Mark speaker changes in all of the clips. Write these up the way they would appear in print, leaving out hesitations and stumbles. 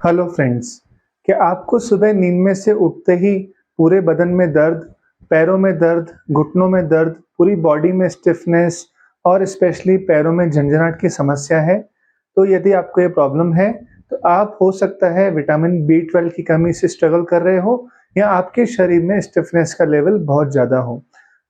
Speaker 1: Hello friends, क्या आपको सुबह नींद में से उठते ही पूरे बदन में दर्द, पैरों में दर्द, घुटनों में दर्द, पूरी बॉडी में स्टिफनेस और स्पेशली पैरों में झंझनाहट की समस्या है? तो यदि आपको ये प्रॉब्लम है, तो आप हो सकता है विटामिन बी12 की कमी से स्ट्रगल कर रहे हो या आपके शरीर में स्टिफनेस का लेवल बहुत ज़्यादा हो।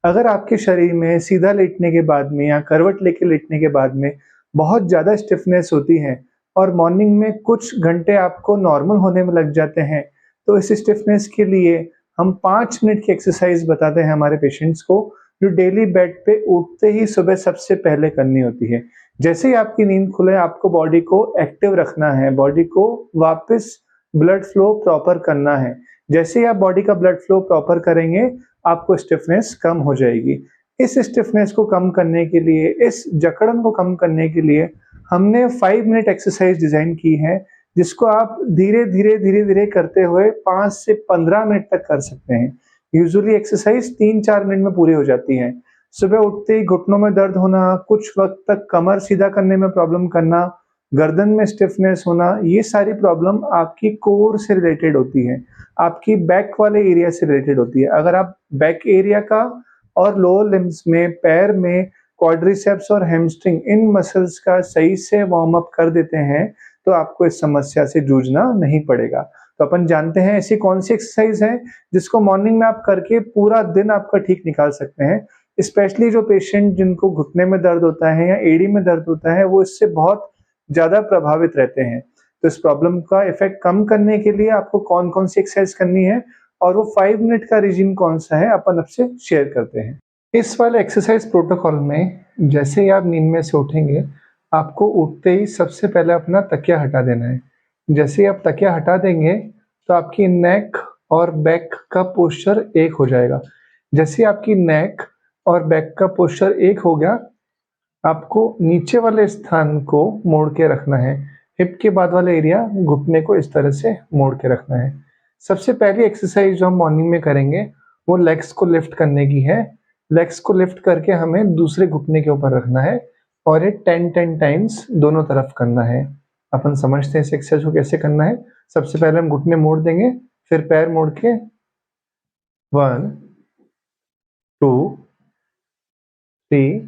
Speaker 1: अगर आपके शरीर में सीधा लेटने के बाद में या करवट लेके लेटने के बाद में बहुत ज़्यादा स्टिफनेस होती है और मॉर्निंग में कुछ घंटे आपको नॉर्मल होने में लग जाते हैं, तो इस स्टिफनेस के लिए हम 5 मिनट की एक्सरसाइज बताते हैं हमारे पेशेंट्स को, जो डेली बेड पे उठते ही सुबह सबसे पहले करनी होती है। जैसे ही आपकी नींद खुले आपको बॉडी को एक्टिव रखना है, बॉडी को वापस ब्लड फ्लो प्रॉपर करना है। जैसे ही आप बॉडी का ब्लड फ्लो प्रॉपर करेंगे, आपको स्टिफनेस कम हो जाएगी। इस स्टिफनेस को कम करने के लिए, इस जकड़न को कम करने के लिए हमने 5 मिनट एक्सरसाइज डिजाइन की है, जिसको आप धीरे-धीरे करते हुए 5 से 15 मिनट तक कर सकते हैं। यूजुअली एक्सरसाइज 3-4 मिनट में पूरी हो जाती है। सुबह उठते ही घुटनों में दर्द होना, कुछ वक़्त तक कमर सीधा करने में प्रॉब्लम करना, गर्दन में स्टिफनेस होना, ये सारी प्रॉब्लम आपकी कोर से रिलेटेड होती है, आपकी बैक वाले एरिया से रिलेटेड होती है। अगर आप बैक एरिया का और लोअर लिम्ब्स में, पैर में क्वाड्रिसेप्स और हैमस्ट्रिंग इन मसल्स का सही से वार्म अप कर देते हैं, तो आपको इस समस्या से जूझना नहीं पड़ेगा। तो अपन जानते हैं ऐसी कौन-सी एक्सरसाइज है, जिसको मॉर्निंग में आप करके पूरा दिन आपका ठीक निकाल सकते हैं। स्पेशली जो पेशेंट जिनको घुटने में दर्द होता है या एड़ी में दर्द होता है, वो इससे बहुत ज़्यादा प्रभावित रहते हैं। तो इस प्रॉब्लम का इफ़ेक्ट कम करने के लिए आपको कौन-कौन सी एक्सरसाइज करनी है और वो 5 मिनट का रेजिम कौन-सा है, अपन अब से शेयर करते हैं। इस वाले एक्सरसाइज प्रोटोकॉल में जैसे ही आप नींद में से उठेंगे, आपको उठते ही सबसे पहले अपना तकिया हटा देना है। जैसे ही आप तकिया हटा देंगे, तो आपकी नेक और बैक का पोस्चर एक हो जाएगा। जैसे ही आपकी नेक और बैक का पोस्चर एक हो गया, आपको नीचे वाले स्थान को मोड़ के रखना है। हिप के बाद वाला एरिया घुटने को इस तरह से मोड़ के रखना है। सबसे पहली एक्सरसाइज जो हम मॉर्निंग में करेंगे, वो लेग्स को लिफ्ट करने की है। लेग्स को लिफ्ट करके हमें दूसरे घुटने के ऊपर रखना है और ये 10-10 टाइम्स दोनों तरफ करना है। अपन समझते हैं इस एक्सरसाइज को कैसे करना है। सबसे पहले हम घुटने मोड़ देंगे, फिर पैर मोड़ के 1, 2, 3,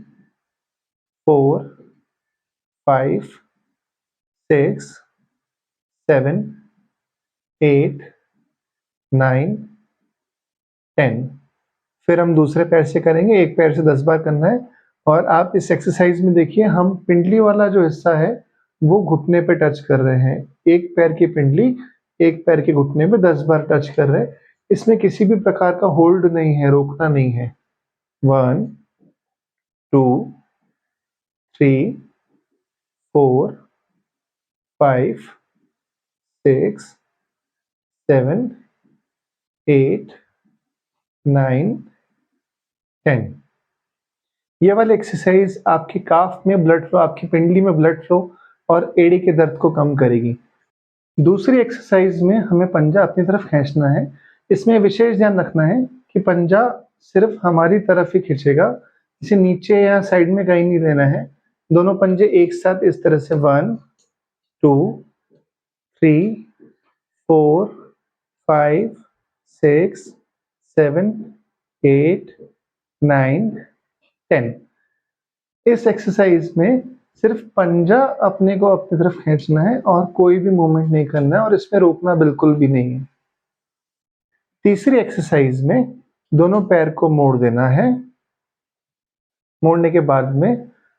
Speaker 1: 4, 5, 6, 7, 8, 9, 10। फिर हम दूसरे पैर से करेंगे, एक पैर से 10 बार करना है और आप इस एक्सरसाइज में देखिए हम पिंडली वाला जो हिस्सा है, वो घुटने पे टच कर रहे हैं। एक पैर की पिंडली, एक पैर के घुटने पे 10 बार टच कर रहे हैं। इसमें किसी भी प्रकार का होल्ड नहीं है, रोकना नहीं है। 1, 2, 3, 4, 5, 6, 7, 8, 9, 10। ये वाली एक्सरसाइज आपकी काफ में ब्लड फ्लो, आपकी पिंडली में ब्लड फ्लो और एड़ी के दर्द को कम करेगी। दूसरी एक्सरसाइज में हमें पंजा अपनी तरफ खींचना है। इसमें विशेष ध्यान रखना है कि पंजा सिर्फ हमारी तरफ ही खींचेगा, इसे नीचे या साइड में कहीं नहीं लेना है। दोनों पंजे एक साथ इस तरह से 1, 2, 3, 4, 5, 6, 7, 8, 9, 10। इस एक्सरसाइज में सिर्फ पंजा अपने को अपनी तरफ खींचना है और कोई भी मूवमेंट नहीं करना है और इसमें रोकना बिल्कुल भी नहीं है। तीसरी एक्सरसाइज में दोनों पैर को मोड़ देना है। मोड़ने के बाद में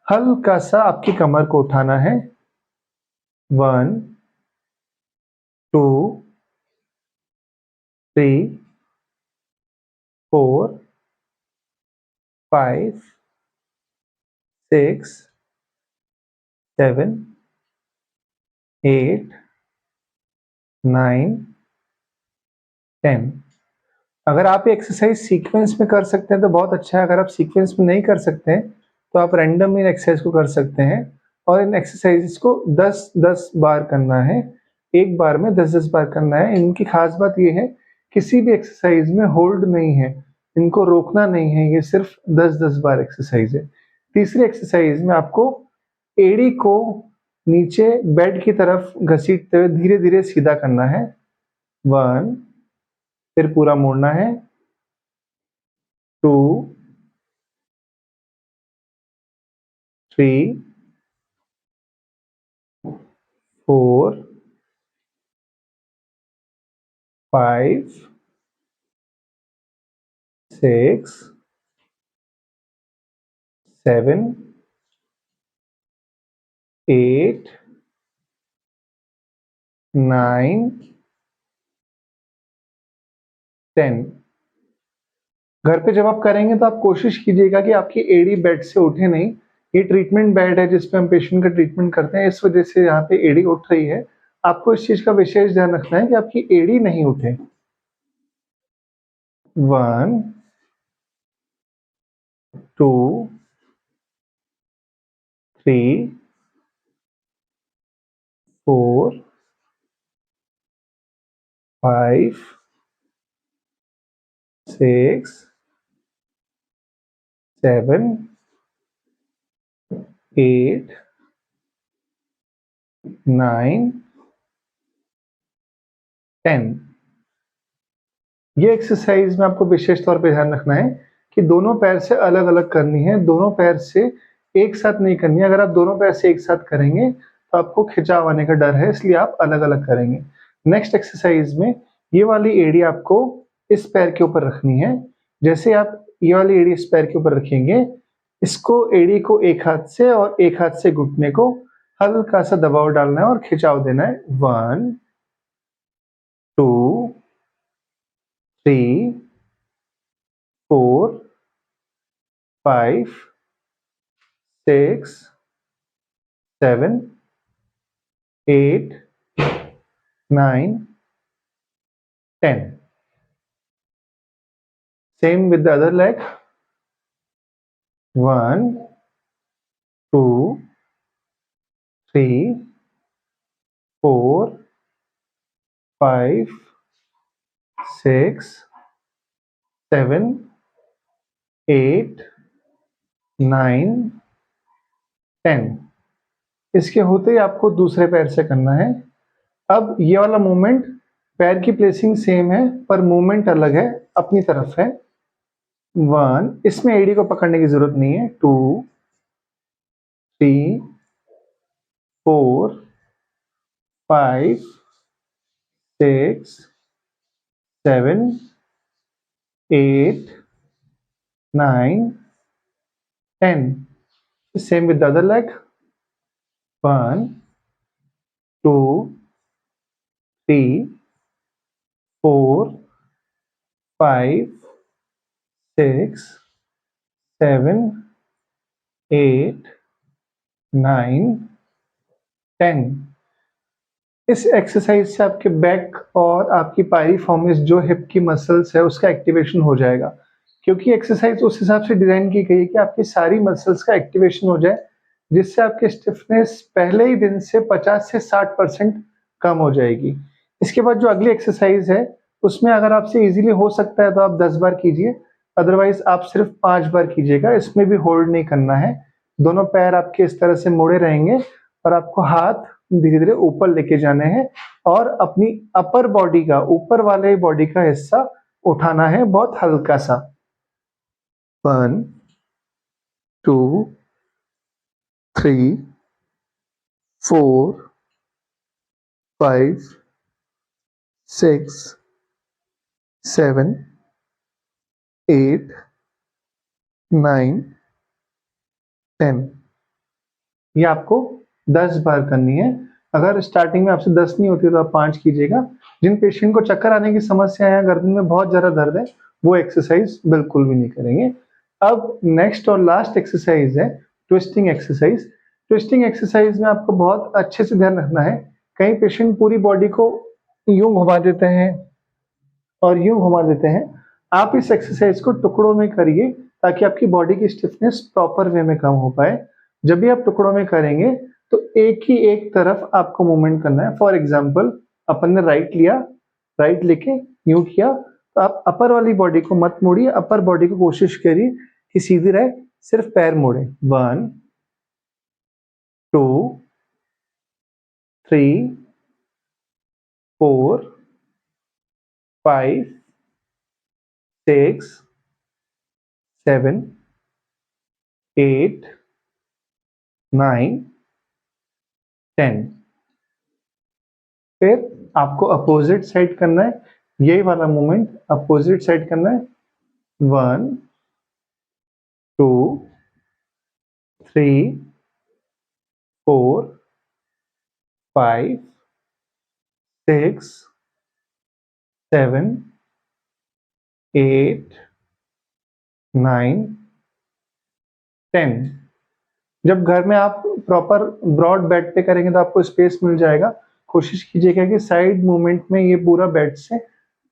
Speaker 1: हल्का सा आपकी कमर को उठाना है। 1, 2, 3, 4, 5, 6, 7, 8, 9, 10। अगर आप ये एक्सरसाइज सीक्वेंस में कर सकते हैं तो बहुत अच्छा है। अगर आप सीक्वेंस में नहीं कर सकते हैं, तो आप रैंडम इन एक्सरसाइज को कर सकते हैं और इन एक्सरसाइजेस को 10-10 बार करना है। एक बार में 10-10 बार करना है। इनकी खास बात ये है, किसी भी एक्सरसाइज में होल्ड नहीं है, इनको रोकना नहीं है, ये सिर्फ 10-10 बार एक्सरसाइज है। तीसरी एक्सरसाइज में आपको एड़ी को नीचे बेड की तरफ घसीटते हुए धीरे-धीरे सीधा करना है। 1, फिर पूरा मोड़ना है। 2, 3, 4, 5, 6, 7, 8, 9, 10। घर पे जब आप करेंगे तो आप कोशिश कीजिएगा कि आपकी एड़ी बेड से उठे नहीं। ये ट्रीटमेंट बेड है जिसपे हम पेशेंट का ट्रीटमेंट करते हैं, इस वजह से यहाँ पे एड़ी उठ रही है। आपको इस चीज़ का विशेष ध्यान रखना है कि आपकी एड़ी नहीं उठे। 1, 2, 3, 4, 5, 6, 7, 8, 9, 10। ये एक्सरसाइज में आपको विशेष तौर पे ध्यान रखना है कि दोनों पैर से अलग-अलग करनी है, दोनों पैर से एक साथ नहीं करनी है। अगर आप दोनों पैर से एक साथ करेंगे, तो आपको खिंचाव आने का डर है, इसलिए आप अलग-अलग करेंगे। नेक्स्ट एक्सरसाइज में ये वाली एड़ी आपको इस पैर के ऊपर रखनी है। जैसे आप ये वाली एड़ी इस पैर के ऊपर रखेंगे, इसको एड़ी को एक हाथ से और एक हाथ से घुटने को हल्का-सा दबाव डालना है और खिंचाव देना है। 1, 2, 3, 4, 5, 6, 7, 8, 9, 10. Same with the other leg. 1, 2, 3, 4, 5, 6, 7, 8, 9, 10. इसके होते ही आपको दूसरे पैर से करना है। अब ये वाला मूवमेंट पैर की प्लेसिंग सेम है पर मूवमेंट अलग है, अपनी तरफ है। 1, इसमें एड़ी को पकड़ने की जरूरत नहीं है। 2, 3, 4, 5, 6, 7, 8, 9, 10. Same with the other leg. 1, 2, 3, 4, 5, 6, 7, 8, 9, 10. इस एक्सरसाइज से आपके बैक और आपकी पायरिफॉर्मिस जो हिप की मसल्स है उसका एक्टिवेशन हो जाएगा, क्योंकि एक्सरसाइज उस हिसाब से डिजाइन की गई है कि आपकी सारी मसल्स का एक्टिवेशन हो जाए, जिससे आपकी स्टिफनेस पहले ही दिन से 50 से 60% कम हो जाएगी। इसके बाद जो अगली एक्सरसाइज है उसमें अगर आपसे इजीली हो सकता है तो आप 10 बार कीजिए, अदरवाइज आप सिर्फ 5 बार कीजिएगा। इसमें भी होल्ड नहीं करना है, दोनों पैर आपके इस तरह से मुड़े रहेंगे और आपको हाथ धीरे-धीरे ऊपर लेके जाने हैं और अपनी अपर बॉडी का, ऊपर वाले बॉडी का हिस्सा उठाना है बहुत हल्का-सा। 1, 2, 3, 4, 5, 6, 7, 8, 9, 10. ये आपको 10 बार करनी है। अगर स्टार्टिंग में आपसे 10 नहीं होती तो आप 5 कीजिएगा। जिन पेशेंट को चक्कर आने की समस्या है, गर्दन में बहुत ज़्यादा दर्द है, वो एक्सरसाइज बिल्कुल भी नहीं करेंगे। अब नेक्स्ट और लास्ट एक्सरसाइज है ट्विस्टिंग एक्सरसाइज। ट्विस्टिंग एक्सरसाइज में आपको बहुत अच्छे से ध्यान रखना है। कई पेशेंट पूरी बॉडी को यूँ घुमा देते हैं और यूँ घुमा देते हैं। आप इस एक्सरसाइज को टुकड़ों में करिए ताकि आपकी बॉडी की स्टिफनेस प्रॉपर वे में कम हो पाए। जब भी आप टुकड़ों में करेंगे तो एक ही एक तरफ आपको मूवमेंट करना है। फॉर एग्जांपल अपन ने राइट लिया, राइट लेके यूँ किया, तो आप अपर वाली बॉडी को मत मोड़िए, अपर बॉडी को कोशिश करिए कि सीधी रहे, सिर्फ पैर मोड़े। 1, 2, 3, 4, 5, 6, 7, 8, 9, 10। फिर आपको अपोजिट साइड करना है, यही वाला मूवमेंट अपोजिट साइड करना है। 1, 2, 3, 4, 5, 6, 7, 8, 9, 10। जब घर में आप प्रॉपर ब्रॉड बेड पे करेंगे तो आपको स्पेस मिल जाएगा। कोशिश कीजिएगा कि साइड मूवमेंट में ये पूरा बेड से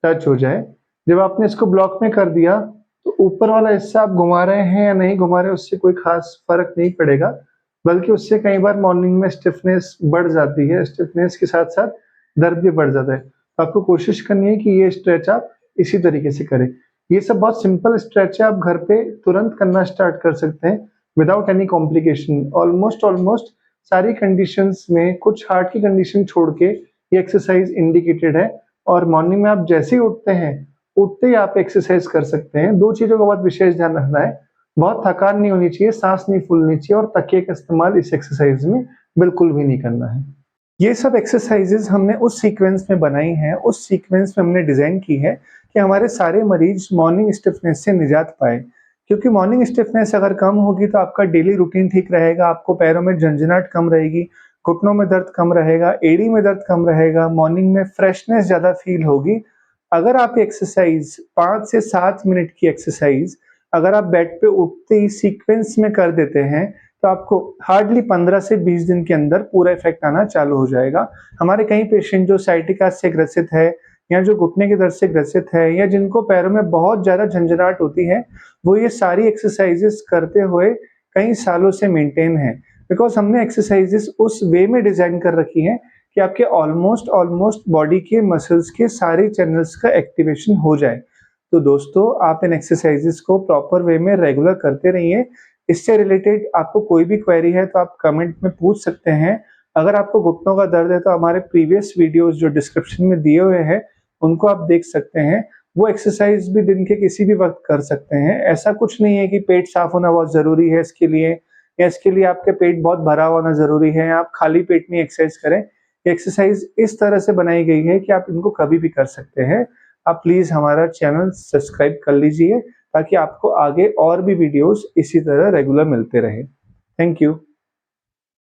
Speaker 1: टच हो जाए। जब आपने इसको ब्लॉक में कर दिया तो ऊपर वाला हिस्सा आप घुमा रहे हैं या नहीं घुमा रहे, उससे कोई खास फर्क नहीं पड़ेगा, बल्कि उससे कई बार मॉर्निंग में स्टिफनेस बढ़ जाती है, स्टिफनेस के साथ साथ दर्द भी बढ़ जाता है। तो आपको कोशिश करनी है कि ये स्ट्रेच आप इसी तरीके से करें। ये सब बहुत सिंपल स्ट्रेच है, आप घर पे तुरंत करना स्टार्ट कर सकते हैं विदाउट एनी कॉम्प्लिकेशन। ऑलमोस्ट सारी कंडीशंस में, कुछ हार्ट की कंडीशन छोड़ के, ये एक्सरसाइज इंडिकेटेड है। और मॉर्निंग में आप जैसे ही उठते हैं, उठते ही आप एक्सरसाइज कर सकते हैं। 2 चीज़ों का बहुत विशेष ध्यान रखना है, बहुत थकान नहीं होनी चाहिए, सांस नहीं फूलनी चाहिए और तकिए का इस्तेमाल इस एक्सरसाइज में बिल्कुल भी नहीं करना है। ये सब एक्सरसाइजेज हमने उस सीक्वेंस में बनाई हैं, उस सीक्वेंस में हमने डिज़ाइन की है कि हमारे सारे मरीज मॉर्निंग स्टिफनेस से निजात पाएँ। क्योंकि मॉर्निंग स्टिफनेस अगर कम होगी तो आपका डेली रूटीन ठीक रहेगा, आपको पैरों में झंझनाहट कम रहेगी, घुटनों में दर्द कम रहेगा, एड़ी में दर्द कम रहेगा, मॉर्निंग में फ्रेशनेस ज़्यादा फील होगी। अगर आप एक्सरसाइज 5 से 7 मिनट की एक्सरसाइज अगर आप बेड पे उठते ही सीक्वेंस में कर देते हैं, तो आपको हार्डली 15 से 20 दिन के अंदर पूरा इफ़ेक्ट आना चालू हो जाएगा। हमारे कई पेशेंट जो साइटिका से ग्रसित है या जो घुटने के दर्द से ग्रसित है या जिनको पैरों में बहुत ज़्यादा झंझनाहट होती है, वो ये सारी एक्सरसाइजेस करते हुए कई सालों से मेंटेन हैं। बिकॉज़ हमने एक्सरसाइजेस उस वे में डिज़ाइन कर रखी हैं कि आपके ऑलमोस्ट बॉडी के मसल्स के सारे चैनल्स का एक्टिवेशन हो जाए। तो दोस्तों, आप इन एक्सरसाइजेस को प्रॉपर वे में रेगुलर करते रहिए। इससे रिलेटेड आपको कोई भी क्वेरी है तो आप कमेंट में पूछ सकते हैं। अगर आपको घुटनों का दर्द है तो हमारे प्रीवियस वीडियोस जो डिस्क्रिप्शन में दिए हुए हैं, उनको आप देख सकते हैं। वो एक्सरसाइज भी दिन के किसी भी वक़्त कर सकते हैं। ऐसा कुछ नहीं है कि पेट साफ होना बहुत ज़रूरी है इसके लिए, या इसके लिए आपके पेट बहुत भरा होना ज़रूरी है, या आप खाली पेट में एक्सरसाइज करें। ये एक्सरसाइज इस तरह से बनाई गई है कि आप इनको कभी भी कर सकते हैं। आप प्लीज़ हमारा चैनल सब्सक्राइब कर लीजिए ताकि आपको आगे और भी वीडियोस इसी तरह रेगुलर मिलते रहें। Thank you.